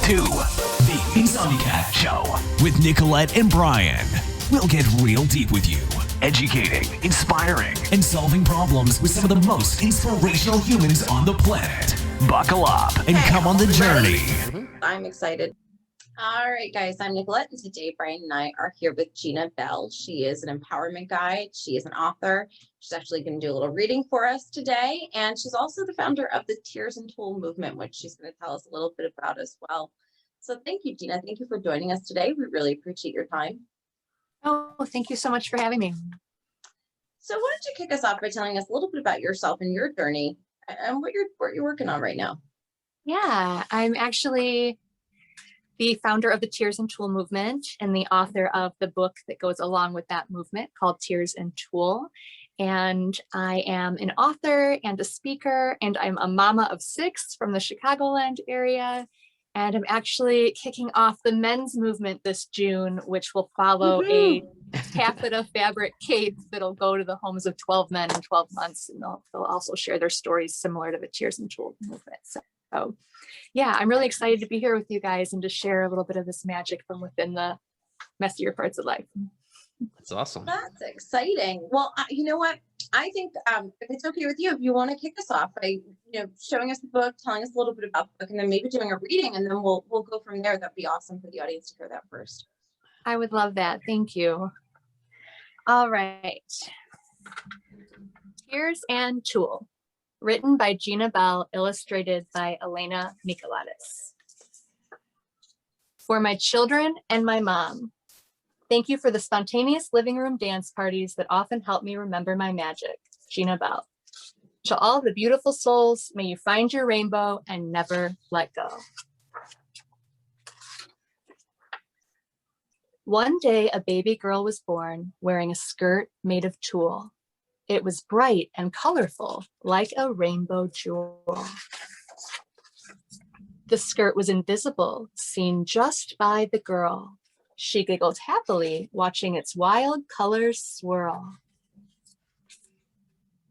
to the Insomnicat Show with Nicolette and Brian. We'll get real deep with you, educating, inspiring, and solving problems with some of the most inspirational humans on the planet. Buckle up and come on the journey. I'm excited. All right, guys, I'm Nicolette, and today Brian and I are here with Gina Bell. She is an empowerment guide. She is an author. She's actually going to do a little reading for us today, and she's also the founder of the Tears and Tulle Movement, which she's going to tell us a little bit about as well. So thank you, Gina. Thank you for joining us today. We really appreciate your time. Oh, thank you so much for having me. So why don't you kick us off by telling us a little bit about yourself and your journey and what you're working on right now? Yeah, I'm actually the founder of the Tears and Tulle Movement and the author of the book that goes along with that movement called Tears and Tulle. And I am an author and a speaker, and I'm a mama of 6 from the Chicagoland area. And I'm actually kicking off the men's movement this June, which will follow a taffeta fabric cape that'll go to the homes of 12 men in 12 months. And they'll also share their stories similar to the Tears and Tulle movement. So yeah, I'm really excited to be here with you guys and to share a little bit of this magic from within the messier parts of life. That's awesome. That's exciting. Well, you know what? I think if it's okay with you, if you want to kick us off by showing us the book, telling us a little bit about the book, and then maybe doing a reading, and then we'll go from there. That'd be awesome for the audience to hear that first. I would love that. Thank you. All right. Tears and Tulle, written by Gina Bell, illustrated by Elena Michelatis. For my children and my mom, thank you for the spontaneous living room dance parties that often help me remember my magic. Gina Bell. To all the beautiful souls, may you find your rainbow and never let go. One day, a baby girl was born wearing a skirt made of tulle. It was bright and colorful, like a rainbow jewel. The skirt was invisible, seen just by the girl. She giggled happily, watching its wild colors swirl.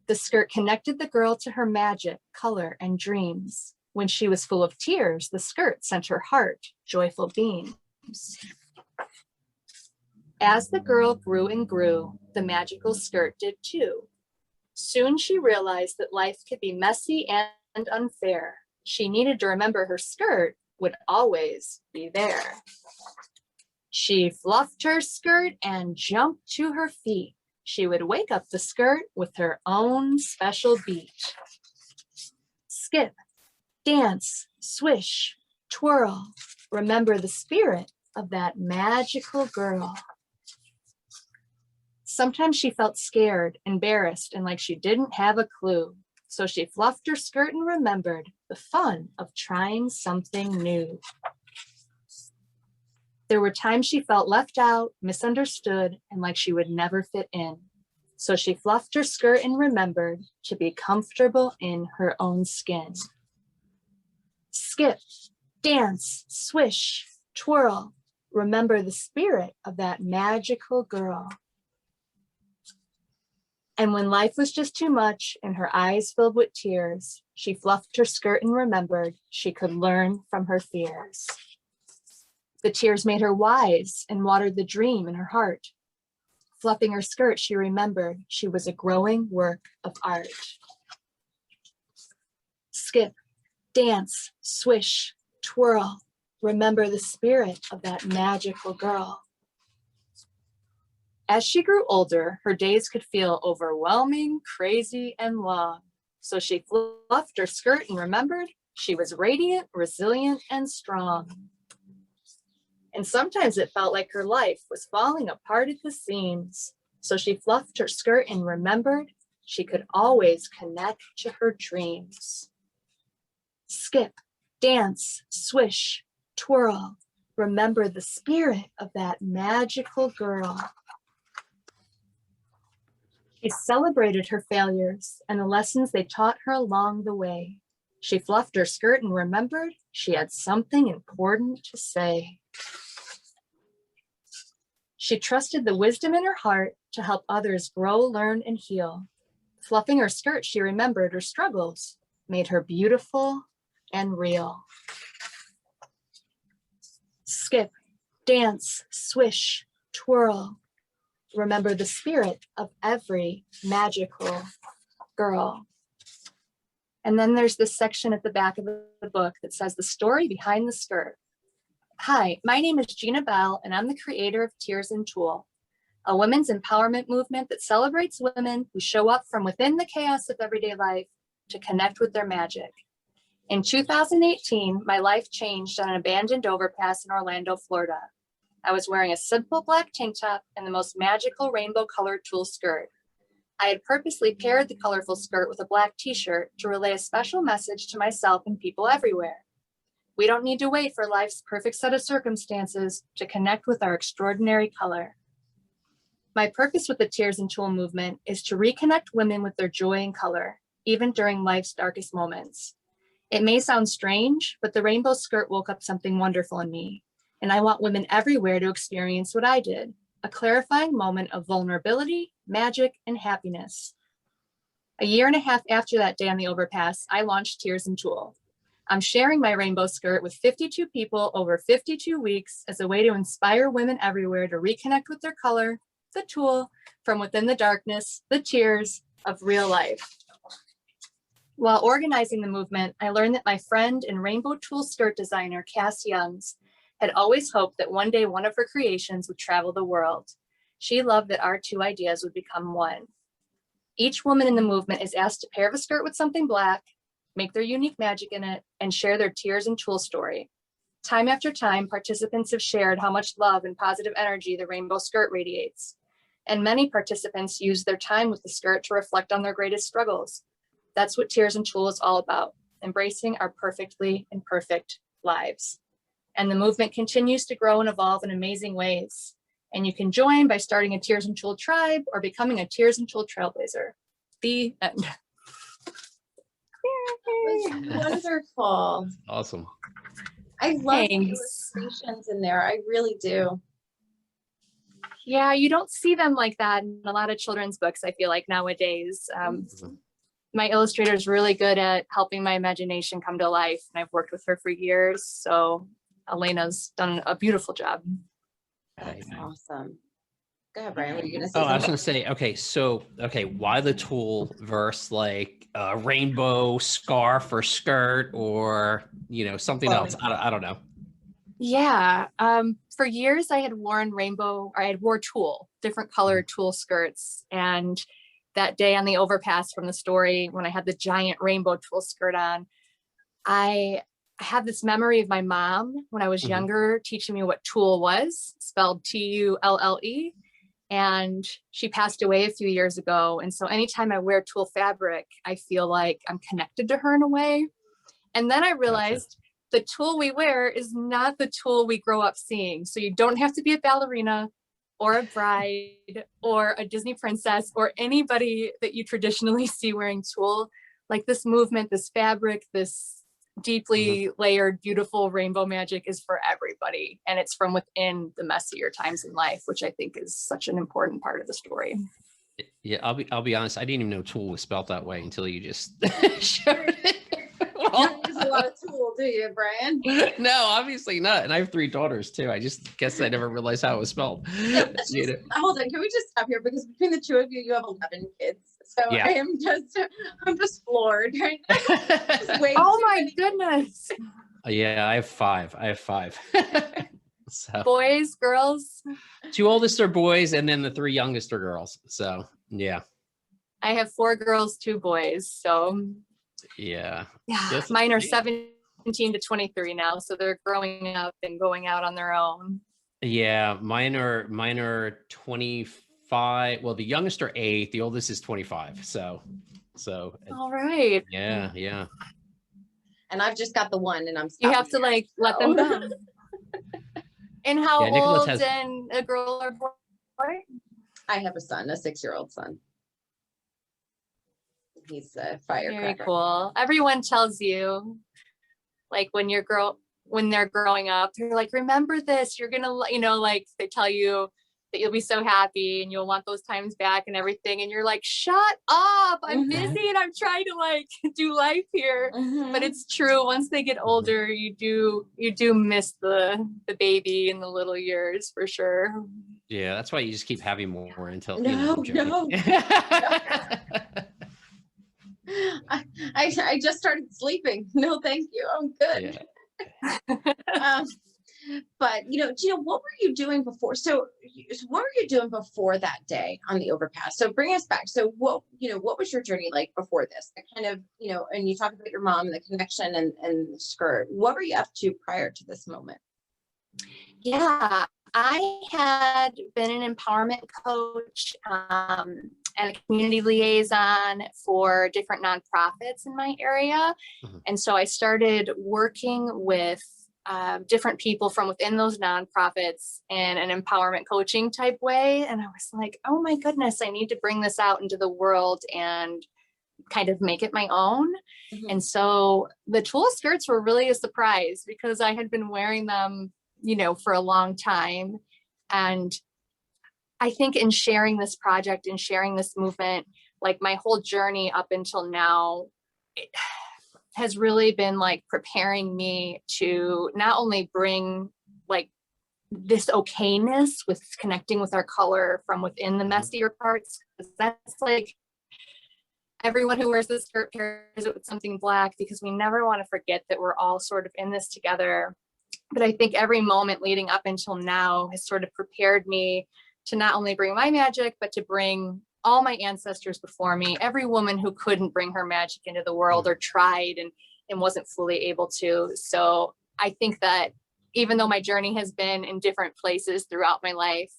The skirt connected the girl to her magic, color, and dreams. When she was full of tears, the skirt sent her heart joyful beams. As the girl grew and grew, the magical skirt did too. Soon she realized that life could be messy and unfair. She needed to remember her skirt would always be there. She fluffed her skirt and jumped to her feet. She would wake up the skirt with her own special beat. Skip, dance, swish, twirl. Remember the spirit of that magical girl. Sometimes she felt scared, embarrassed, and like she didn't have a clue. So she fluffed her skirt and remembered the fun of trying something new. There were times she felt left out, misunderstood, and like she would never fit in. So she fluffed her skirt and remembered to be comfortable in her own skin. Skip, dance, swish, twirl. Remember the spirit of that magical girl. And when life was just too much and her eyes filled with tears, she fluffed her skirt and remembered she could learn from her fears. The tears made her wise and watered the dream in her heart. Fluffing her skirt, she remembered she was a growing work of art. Skip, dance, swish, twirl. Remember the spirit of that magical girl. As she grew older, her days could feel overwhelming, crazy, and long. So she fluffed her skirt and remembered she was radiant, resilient, and strong. And sometimes it felt like her life was falling apart at the seams. So she fluffed her skirt and remembered she could always connect to her dreams. Skip, dance, swish, twirl. Remember the spirit of that magical girl. She celebrated her failures and the lessons they taught her along the way. She fluffed her skirt and remembered she had something important to say. She trusted the wisdom in her heart to help others grow, learn, and heal. Fluffing her skirt, she remembered her struggles, made her beautiful and real. skip, dance, swish, twirl. Remember the spirit of every magical girl. And then there's this section at the back of the book that says the story behind the skirt. Hi, my name is Gina Bell, and I'm the creator of Tears and Tulle, a women's empowerment movement that celebrates women who show up from within the chaos of everyday life to connect with their magic. In 2018, my life changed on an abandoned overpass in Orlando, Florida. I was wearing a simple black tank top and the most magical rainbow colored tulle skirt. I had purposely paired the colorful skirt with a black t-shirt to relay a special message to myself and people everywhere. We don't need to wait for life's perfect set of circumstances to connect with our extraordinary color. My purpose with the Tears and Tulle movement is to reconnect women with their joy and color, even during life's darkest moments. It may sound strange, but the rainbow skirt woke up something wonderful in me, and I want women everywhere to experience what I did, a clarifying moment of vulnerability, magic, and happiness. A year and a half after that day on the overpass, I launched Tears and Tulle. I'm sharing my rainbow skirt with 52 people over 52 weeks as a way to inspire women everywhere to reconnect with their color, the tulle, from within the darkness, the tears of real life. While organizing the movement, I learned that my friend and rainbow tulle skirt designer, Cass Youngs, had always hoped that one day one of her creations would travel the world. She loved that our two ideas would become one. Each woman in the movement is asked to pair the skirt with something black, make their unique magic in it, and share their Tears and Tulle story. Time after time, participants have shared how much love and positive energy the rainbow skirt radiates. And many participants use their time with the skirt to reflect on their greatest struggles. That's what Tears and Tulle is all about, embracing our perfectly imperfect lives. And the movement continues to grow and evolve in amazing ways. And you can join by starting a Tears and Tulle tribe or becoming a Tears and Tulle trailblazer. The end. Wonderful. Awesome. I love the Thanks. illustrations in there. I really do. Yeah, you don't see them like that in a lot of children's books, I feel like nowadays. My illustrator is really good at helping my imagination come to life, and I've worked with her for years. So Elena's done a beautiful job. That's awesome. Go ahead, Brian. What are you gonna say? Oh, I was something? gonna say, why the tulle versus like a rainbow scarf or skirt or something else? I don't know. Yeah, for years I had worn wore tulle, different colored tulle skirts. And that day on the overpass from the story, when I had the giant rainbow tulle skirt on, I have this memory of my mom when I was younger teaching me what tulle was, spelled Tulle. And she passed away a few years ago. And so anytime I wear tulle fabric, I feel like I'm connected to her in a way. And then I realized the tulle we wear is not the tulle we grow up seeing. So you don't have to be a ballerina or a bride or a Disney princess or anybody that you traditionally see wearing tulle. Like this movement, this fabric, this deeply layered, beautiful rainbow magic is for everybody. And it's from within the messier times in life, which I think is such an important part of the story. Yeah, I'll be honest. I didn't even know tulle was spelled that way until you just showed it. You don't use a lot of tulle, do you, Brian? No, obviously not. And I have 3 daughters too. I just guess I never realized how it was spelled. Hold on, can we just stop here? Because between the two of you, you have 11 kids. So Yeah. I'm just floored right now. Oh my goodness. Yeah, I have 5. So Boys, girls. 2 oldest are boys, and then the 3 youngest are girls. So yeah. I have 4 girls, 2 boys. So Yeah. yeah, Yes. mine are 17 to 23 now. So they're growing up and going out on their own. Yeah, mine are 25. Well, the youngest are 8, the oldest is 25. So All right. yeah. And I've just got the one, and I'm You have to stopping let there, them so. go. And how Yeah, Nicholas old has- and a girl or boy? I have a son, a 6-year-old son. He's a firecracker. Very cool. Everyone tells you, like when they're growing up, they're like, remember this, you're gonna, like they tell you that you'll be so happy and you'll want those times back and everything. And you're like, shut up, I'm busy and I'm trying to like do life here. But it's true. Once they get older, you do miss the baby in the little years for sure. Yeah, that's why you just keep having more until No. I just started sleeping. No, thank you. I'm good. Yeah. But Gina, what were you doing before? So what were you doing before that day on the overpass? So bring us back. So what was your journey like before this? The kind of, and you talk about your mom and the connection and the skirt. What were you up to prior to this moment? Yeah, I had been an empowerment coach and a community liaison for different nonprofits in my area. And so I started working with different people from within those nonprofits in an empowerment coaching type way. And I was like, oh my goodness, I need to bring this out into the world and kind of make it my own. And so the Tulle skirts were really a surprise because I had been wearing them, for a long time. And I think in sharing this project and sharing this movement, like my whole journey up until now, it has really been like preparing me to not only bring like this okayness with connecting with our color from within the messier parts, because that's like everyone who wears this skirt pairs it with something black, because we never want to forget that we're all sort of in this together. But I think every moment leading up until now has sort of prepared me to not only bring my magic, but to bring all my ancestors before me, every woman who couldn't bring her magic into the world or tried and wasn't fully able to. So I think that even though my journey has been in different places throughout my life,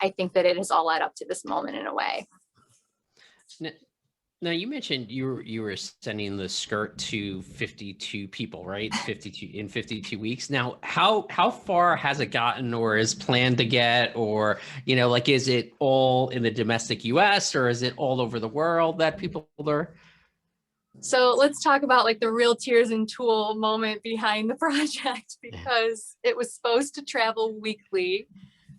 I think that it has all led up to this moment in a way. Now you mentioned you were sending the skirt to 52 people, right? 52 in 52 weeks. Now, how far has it gotten, or is planned to get, or like, is it all in the domestic U.S. or is it all over the world that people are? So let's talk about like the real Tears and Tulle moment behind the project, because it was supposed to travel weekly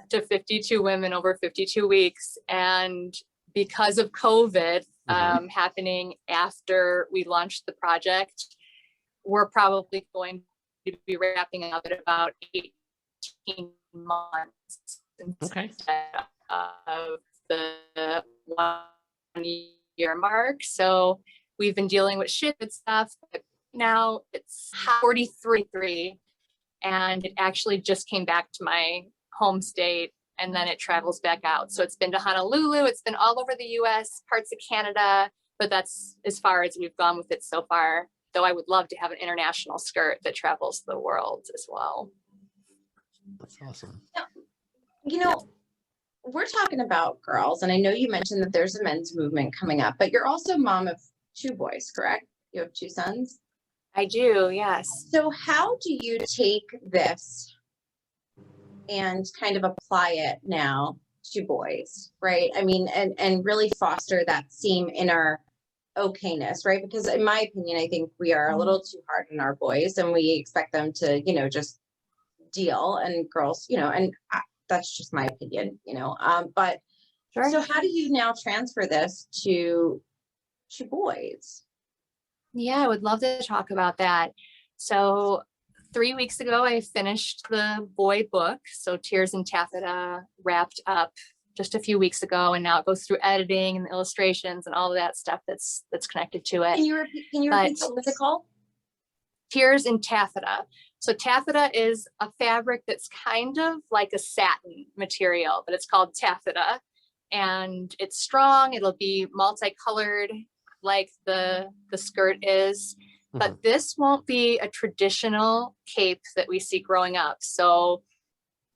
to 52 women over 52 weeks, and because of COVID happening after we launched the project, we're probably going to be wrapping up at about 18 months instead of the 1 year mark. So we've been dealing with shit and stuff, but now it's 43, and it actually just came back to my home state, and then it travels back out. So it's been to Honolulu, it's been all over the US, parts of Canada, but that's as far as we've gone with it so far. Though I would love to have an international skirt that travels the world as well. That's awesome. We're talking about girls, and I know you mentioned that there's a men's movement coming up, but you're also mom of 2 boys, correct? You have 2 sons? I do, yes. So how do you take this and kind of apply it now to boys, right? I mean, and really foster that same inner okayness, right? Because in my opinion, I think we are a little too hard on our boys, and we expect them to, just deal, and girls, and that's just my opinion, but sure. So how do you now transfer this to boys? Yeah, I would love to talk about that. So 3 weeks ago, I finished the boy book. So Tears and Taffeta wrapped up just a few weeks ago, and now it goes through editing and illustrations and all of that stuff that's connected to it. Can you repeat what's it called? Tears and Taffeta. So taffeta is a fabric that's kind of like a satin material, but it's called taffeta, and it's strong. It'll be multicolored like the skirt is. But this won't be a traditional cape that we see growing up. So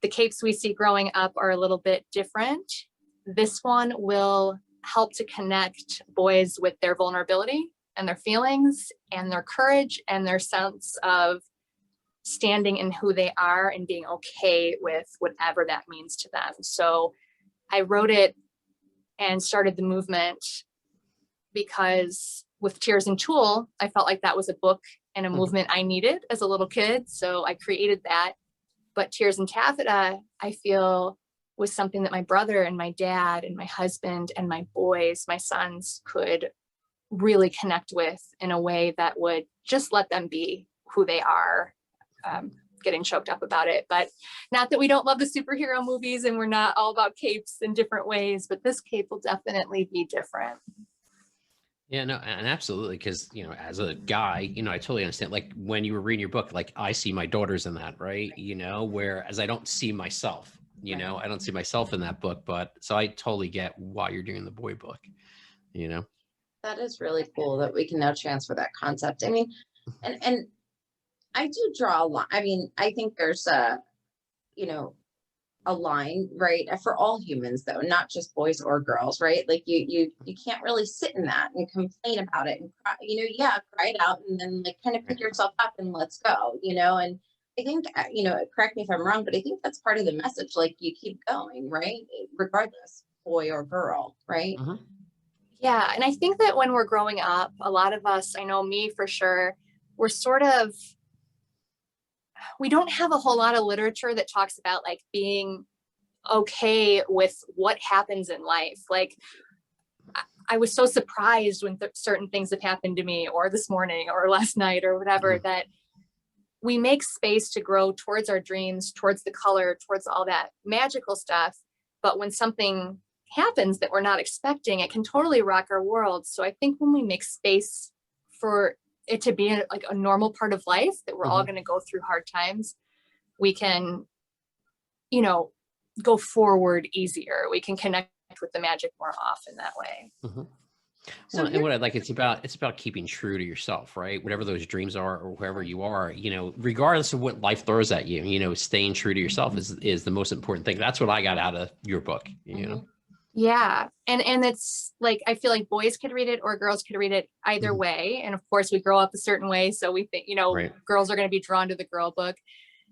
the capes we see growing up are a little bit different. This one will help to connect boys with their vulnerability and their feelings and their courage and their sense of standing in who they are and being okay with whatever that means to them. So I wrote it and started the movement because with Tears and Tulle, I felt like that was a book and a movement I needed as a little kid. So I created that. But Tears and Taffeta, I feel was something that my brother and my dad and my husband and my boys, my sons, could really connect with in a way that would just let them be who they are. Getting choked up about it, but not that we don't love the superhero movies and we're not all about capes in different ways, but this cape will definitely be different. Yeah, no, and absolutely. Cause you know, as a guy, you know, I totally understand, like when you were reading your book, like I see my daughters in that, right? You know, whereas I don't see myself, you know, I don't see myself in that book, but so I totally get why you're doing the boy book, you know? That is really cool that we can now transfer that concept. I mean, and I do draw a line. I mean, I think there's a, you know, a line, right? For all humans though, not just boys or girls, right? Like you can't really sit in that and complain about it and cry, you know, yeah, cry it out and then like kind of pick yourself up and let's go, you know? And I think, you know, correct me if I'm wrong, but I think that's part of the message. Like you keep going, right? Regardless, boy or girl, right? Uh-huh. Yeah. And I think that when we're growing up, a lot of us, I know me for sure, we're sort of, we don't have a whole lot of literature that talks about like being okay with what happens in life. Like I was so surprised when certain things have happened to me or this morning or last night or whatever, that we make space to grow towards our dreams, towards the color, towards all that magical stuff. But when something happens that we're not expecting, it can totally rock our world. So I think when we make space for it to be like a normal part of life, that we're all going to go through hard times, we can, you know, go forward easier. We can connect with the magic more often that way. Well, and what I like, it's about keeping true to yourself, right? Whatever those dreams are or wherever you are, you know, regardless of what life throws at you, you know, staying true to yourself is the most important thing. That's what I got out of your book, you know? Yeah. And it's like, I feel like boys could read it or girls could read it either way. And of course we grow up a certain way. So we think, you know, girls are going to be drawn to the girl book,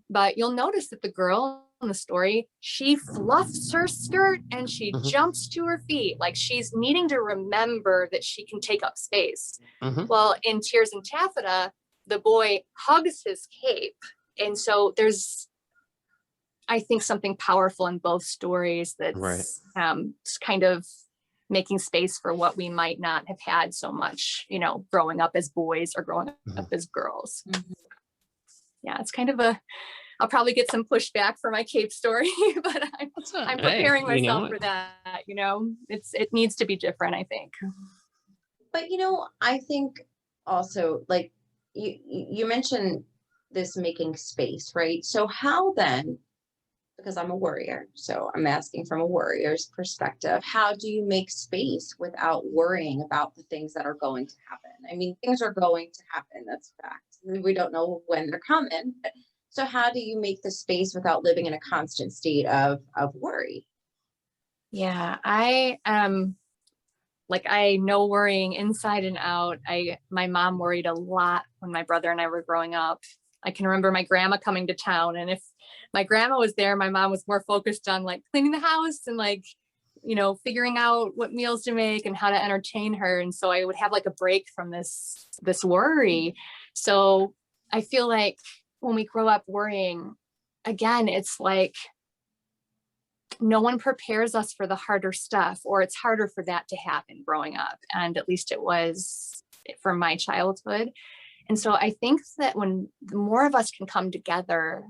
but you'll notice that the girl in the story, she fluffs her skirt and she jumps to her feet. Like she's needing to remember that she can take up space. Well, in Tears and Taffeta, the boy hugs his cape. And so there's, I think, something powerful in both stories that's kind of making space for what we might not have had so much, you know, growing up as boys or growing up as girls. Yeah, it's kind of I'll probably get some pushback for my cape story, but I'm preparing myself for that. You know, it needs to be different, I think. But, you know, I think also like you mentioned this making space, right? So how then, because I'm a warrior, so I'm asking from a warrior's perspective, how do you make space without worrying about the things that are going to happen? I mean, things are going to happen. That's a fact. We don't know when they're coming. So how do you make the space without living in a constant state of worry? Yeah, I know worrying inside and out. My mom worried a lot when my brother and I were growing up. I can remember my grandma coming to town, and if my grandma was there, my mom was more focused on like cleaning the house and like, you know, figuring out what meals to make and how to entertain her. And so I would have like a break from this worry. So I feel like when we grow up worrying, again, it's like no one prepares us for the harder stuff, or it's harder for that to happen growing up. And at least it was from my childhood. And so I think that when the more of us can come together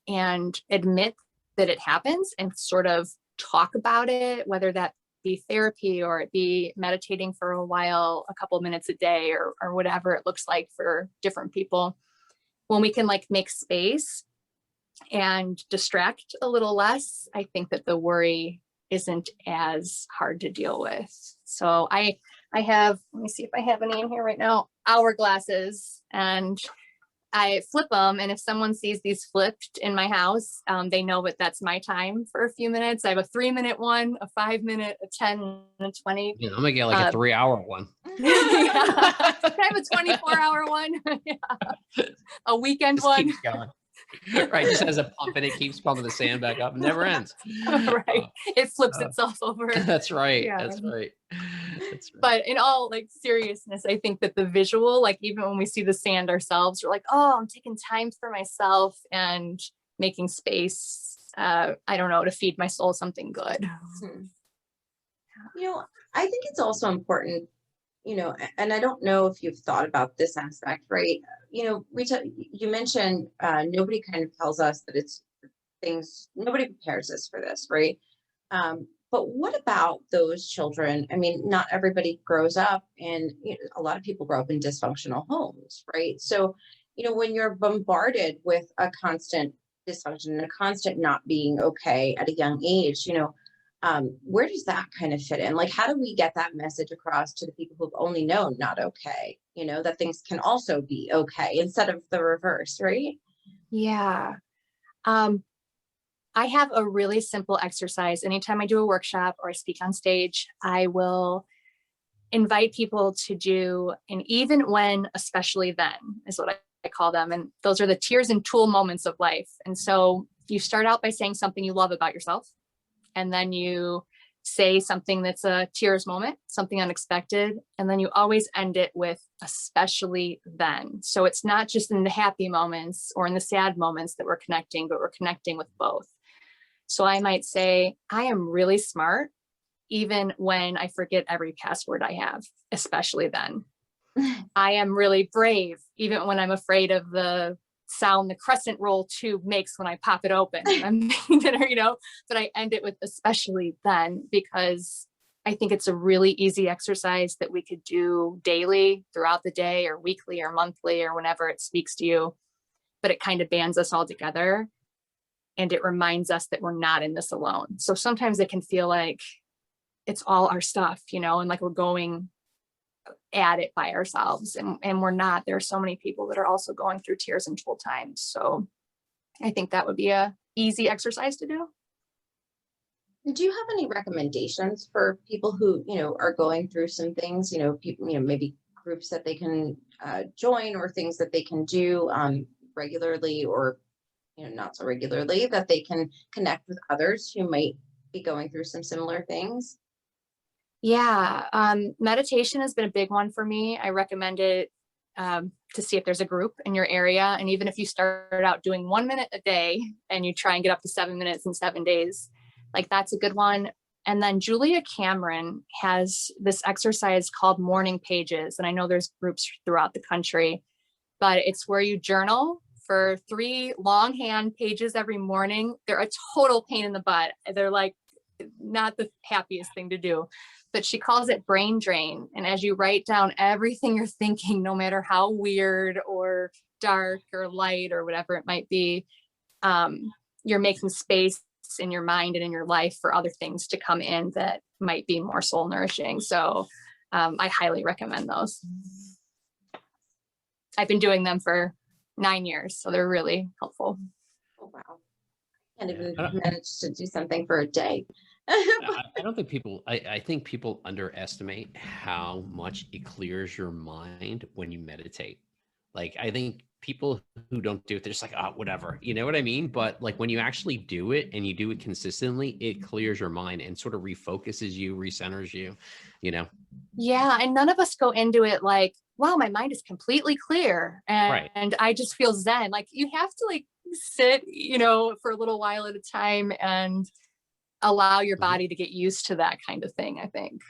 and admit that it happens and sort of talk about it, whether that be therapy or it be meditating for a while, a couple of minutes a day, or whatever it looks like for different people, when we can like make space and distract a little less, I think that the worry isn't as hard to deal with. So I have, let me see if I have any in here right now, hourglasses, and I flip them. And if someone sees these flipped in my house, they know that that's my time for a few minutes. I have a 3-minute one, a 5-minute, a 10, and a 20. Yeah, I'm gonna get like a 3-hour one. I have a 24-hour one. Yeah. A weekend Just one. keeps going. Right, just has a pump and it keeps pumping the sand back up. It never ends. Right. It flips itself over. That's right. Yeah. That's right. That's right. But in all like seriousness, I think that the visual, like even when we see the sand ourselves, we're like, oh, I'm taking time for myself and making space I don't know, to feed my soul something good. Mhm. I think it's also important, and I don't know if you've thought about this aspect, right? You mentioned nobody kind of tells us that it's things, nobody prepares us for this, right? But what about those children? I mean, not everybody grows up, and a lot of people grow up in dysfunctional homes, right? So, when you're bombarded with a constant dysfunction and a constant not being okay at a young age, where does that kind of fit in? Like, how do we get that message across to the people who've only known not okay, that things can also be okay instead of the reverse, right? Yeah. I have a really simple exercise. Anytime I do a workshop or I speak on stage, I will invite people to do an even when, especially then, is what I call them. And those are the Tears and Tulle moments of life. And so you start out by saying something you love about yourself, and then you say something that's a tears moment, something unexpected, and then you always end it with especially then. So it's not just in the happy moments or in the sad moments that we're connecting, but we're connecting with both. So I might say, I am really smart, even when I forget every password I have, especially then. I am really brave, even when I'm afraid of the sound the crescent roll tube makes when I pop it open. But I end it with especially then, because I think it's a really easy exercise that we could do daily throughout the day or weekly or monthly or whenever it speaks to you. But it kind of bands us all together, and it reminds us that we're not in this alone. So sometimes it can feel like it's all our stuff, and like we're going at it by ourselves, and we're not. There are so many people that are also going through tears and tulle times. So I think that would be a easy exercise to do. Do you have any recommendations for people who, are going through some things, people, maybe groups that they can join, or things that they can do regularly, or, not so regularly, that they can connect with others who might be going through some similar things? Yeah. Meditation has been a big one for me. I recommend it to see if there's a group in your area. And even if you start out doing 1 minute a day and you try and get up to 7 minutes in 7 days, like that's a good one. And then Julia Cameron has this exercise called morning pages. And I know there's groups throughout the country, but it's where you journal for 3 longhand pages every morning. They're a total pain in the butt. They're like not the happiest thing to do, but she calls it brain drain. And as you write down everything you're thinking, no matter how weird or dark or light or whatever it might be, you're making space in your mind and in your life for other things to come in that might be more soul nourishing. So I highly recommend those. I've been doing them for 9 years, so they're really helpful. Oh, wow. I can't even manage to do something for a day. I don't think I think people underestimate how much it clears your mind when you meditate. Like, I think people who don't do it, they're just like, oh, whatever, you know what I mean? But like when you actually do it and you do it consistently, it clears your mind and sort of refocuses you, recenters you, Yeah. And none of us go into it like, wow, my mind is completely clear. Right. And I just feel zen. Like you have to like sit, for a little while at a time and allow your body to get used to that kind of thing, I think.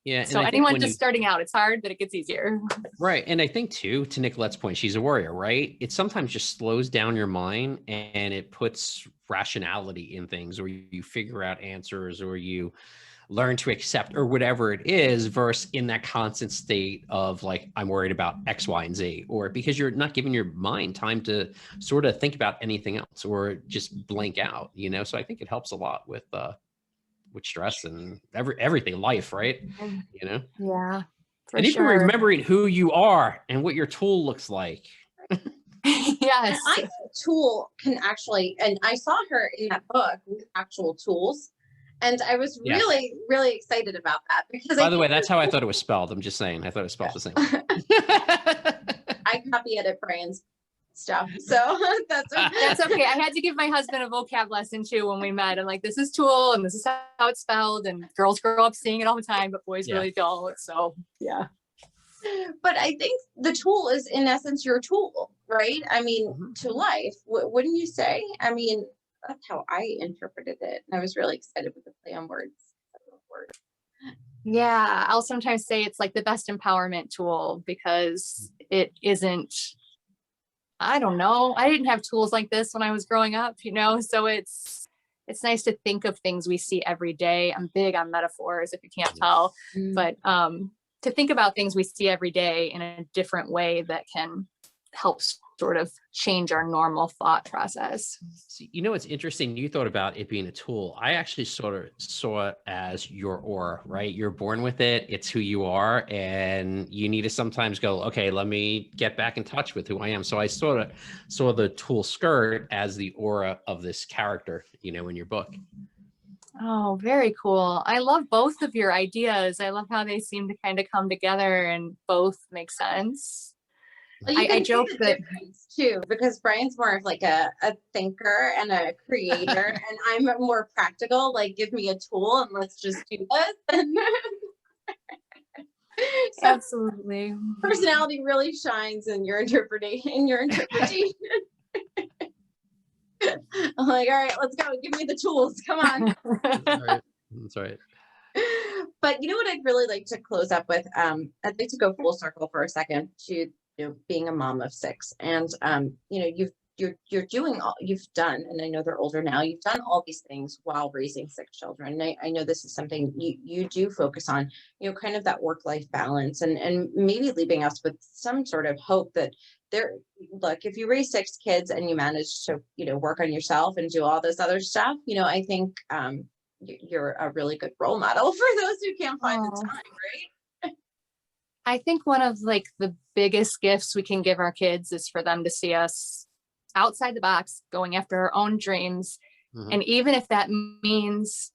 Yeah. So anyone just starting out, it's hard, but it gets easier. Right. And I think too, to Nicolette's point, she's a warrior, right? It sometimes just slows down your mind and it puts rationality in things, or you figure out answers, or you learn to accept, or whatever it is, versus in that constant state of like, I'm worried about X, Y, and Z, or because you're not giving your mind time to sort of think about anything else or just blank out, So I think it helps a lot with stress and everything, life, right? Yeah. And even remembering who you are and what your tool looks like. Yes. I think Tulle can actually, and I saw her in that book with actual tools. And I was really, really excited about that because by the way, that's how I thought it was spelled. I'm just saying, I thought it was spelled the same way. I copy edit Brian's stuff, so that's okay. That's okay. I had to give my husband a vocab lesson too when we met. I'm like, this is Tulle and this is how it's spelled, and girls grow up seeing it all the time, but boys really don't. So yeah. But I think the tool is in essence your tool, right? I mean, to life, wouldn't you say? I mean, that's how I interpreted it. And I was really excited with the play on words. Yeah, I'll sometimes say it's like the best empowerment tool because it isn't, I don't know, I didn't have tools like this when I was growing up, so it's nice to think of things we see every day. I'm big on metaphors, if you can't tell, but to think about things we see every day in a different way that can help sort of change our normal thought process. See, it's interesting. You thought about it being a tool. I actually sort of saw it as your aura, right? You're born with it. It's who you are. And you need to sometimes go, okay, let me get back in touch with who I am. So I sort of saw the tulle skirt as the aura of this character, in your book. Oh, very cool. I love both of your ideas. I love how they seem to kind of come together and both make sense. Well, you I can joke see the that difference too, because Brian's more of like a thinker and a creator, and I'm more practical, like give me a tool and let's just do this. So absolutely. personality really shines in your interpretation. I'm like, all right, let's go. Give me the tools. Come on. That's right. But you know what I'd really like to close up with? I'd like to go full circle for a second to being a mom of 6, and you're doing all you've done, and I know they're older now. You've done all these things while raising 6 children. And I know this is something you do focus on, kind of that work-life balance, and maybe leaving us with some sort of hope that look, if you raise 6 kids and you manage to work on yourself and do all this other stuff, I think you're a really good role model for those who can't find the time, right? I think one of like the biggest gifts we can give our kids is for them to see us outside the box, going after our own dreams. And even if that means,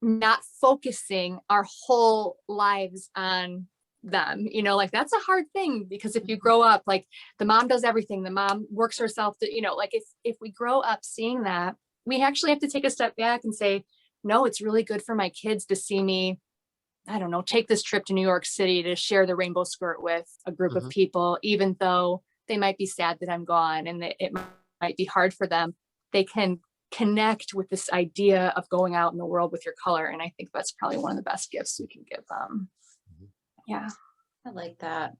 not focusing our whole lives on them, like that's a hard thing, because if you grow up, like the mom does everything, the mom works herself to, like if we grow up seeing that, we actually have to take a step back and say, no, it's really good for my kids to see me, I don't know, take this trip to New York City to share the rainbow skirt with a group of people, even though they might be sad that I'm gone and it might be hard for them. They can connect with this idea of going out in the world with your color. And I think that's probably one of the best gifts we can give them. Yeah. I like that.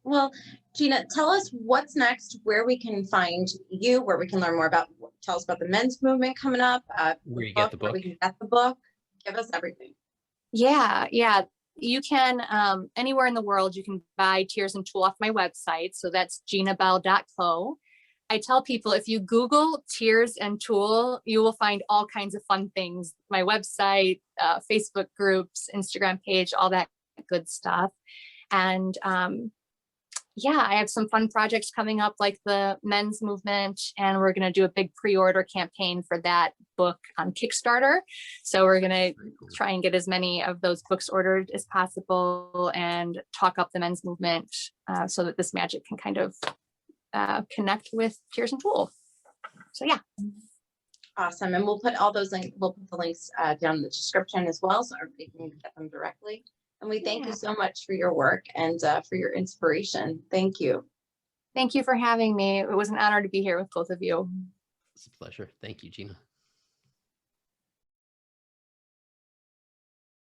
Well, Gina, tell us what's next, where we can find you, where we can learn more about, tell us about the men's movement coming up, Where you get the book. where we can get the book. Give us everything. Yeah. You can, anywhere in the world, you can buy Tears and Tulle off my website. So that's ginabell.co. I tell people, if you Google Tears and Tulle, you will find all kinds of fun things. My website, Facebook groups, Instagram page, all that good stuff. And I have some fun projects coming up, like the men's movement, and we're going to do a big pre-order campaign for that book on Kickstarter. So we're going to try and get as many of those books ordered as possible and talk up the men's movement so that this magic can kind of connect with Tears and Tulle. So yeah. Awesome. And we'll put all those links, we'll put the links down in the description as well, so everybody can get them directly. And we thank you so much for your work and for your inspiration. Thank you. Thank you for having me. It was an honor to be here with both of you. It's a pleasure. Thank you, Gina.